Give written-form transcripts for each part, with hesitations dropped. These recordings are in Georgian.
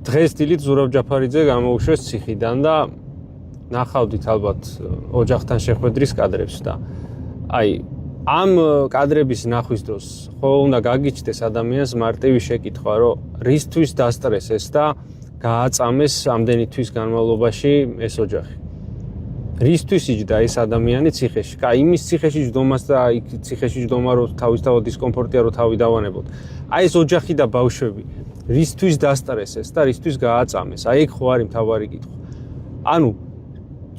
დღეს დილით ზურაბ ჯაფარიძე გამოუშვეს ციხიდან და ნახავდით ალბათ ოჯახთან შეხვედრის კადრებს და აი ამ კადრების ნახვის დროს ხო უნდა გაგიჩნდეს ადამიანს მარტივი შეკითხვა, რომ რისთვის დასტრესეს და გააწამეს ამდენი თვის განმავლობაში ეს ოჯახი. რისთვის იჯდა ეს ადამიანი ციხეში? კაი, იმის ციხეში ჯდომას და იქ ციხეში ჯდომა რომ თავისთავად დისკომფორტია რომ თავი დავანებოთ. აი ეს ოჯახი და ბავშვები რისთვის დასტრესეს და რისთვის გააწამეს? აი ეგ ხო არის მთავარი კითხვა. ანუ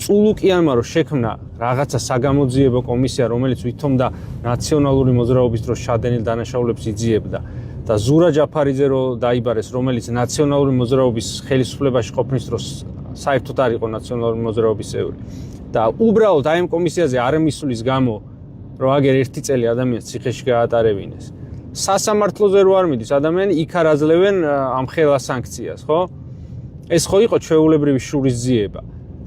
წულუკიანმა რომ შექმნა რაღაცა საგამოძიებო კომისია, რომელიც ვითომდა ნაციონალური მოძრაობის დროს შადენილ დანაშაულებს იძიებდა და ზურა ჯაფარიძე რომ დაიბარეს, რომელიც ნაციონალური მოძრაობის ხელისუფლებაში ყოფნის დროს საერთოდ არ იყო ნაციონალური მოძრაობის წევრი. და უბრალოდ აი ამ კომისიაზე არ მისulis გამო რომ აგერ ერთი წელი ადამიანს ციხეში გაატარებინეს. სასამართლოზე რო არ მიდის ადამიანი, იქ არ აძლევენ ამ ხელა სანქციას, ხო? ეს ხო იყო ჩვეულებრივი შურისძიება.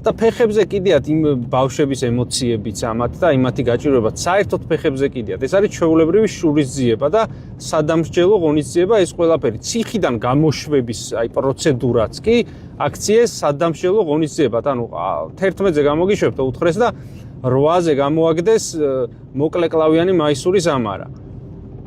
და ფეხებზე კიდიათ იმ ბავშვების ემოციებიც ამათ და იმათი გაჭირვებაც საერთოდ ფეხებზე კიდიათ. ეს არის ჩვეულებრივი შურისძიება და სადამსჯელო ღონისძიება ეს ყველაფერი. ციხიდან გამოშვების აი პროცედურაც კი აქციეს სადამსჯელო ღონისძიებად. ანუ 11-ზე გამოგიშვებთ უთხრეს და 8-ზე გამოაგდეს მოკლეკლავიანი მაისური ზამარა.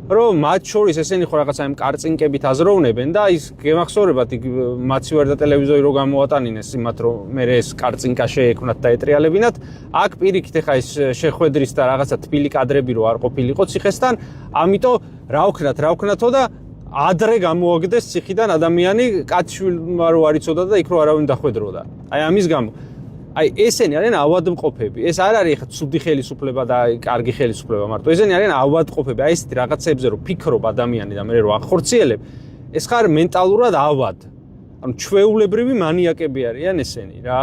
რომ მათ შორის ესენი ხო რაღაცა იმ კარწინკებით აზროვნებენ და ის გემახსოვრებათ იქ მაცივარ და ტელევიზორი რო გამოატანინეს იმათ რომ მე ეს კარწინკა შეექმნათ და ეტრიალებინათ. აქ პირიქით ახლა ეს შეხვედრის და რაღაცა თბილი კადრები რო არ ყოფილიყო ციხესთან, ამიტომ რა ვქნათო და ადრე გამოაგდეს ციხიდან ადამიანი კაცშვილმა რო არ იცოდა და იქ რო არავინ დახვედროდა. აი ამის გამო აი ესენი არიან ავადმყოფები. ეს არ არის ხა ცუდი ხელისუფლება და კარგი ხელისუფლება მარტო. ესენი არიან ავადმყოფები. აი ესეთი რაღაცებზე რომ ფიქრობ ადამიანი და მე რო ახორციელებ, ეს ხარ მენტალურად ავად. ანუ ჩვეულებრივი მანიაკები არიან ესენი რა.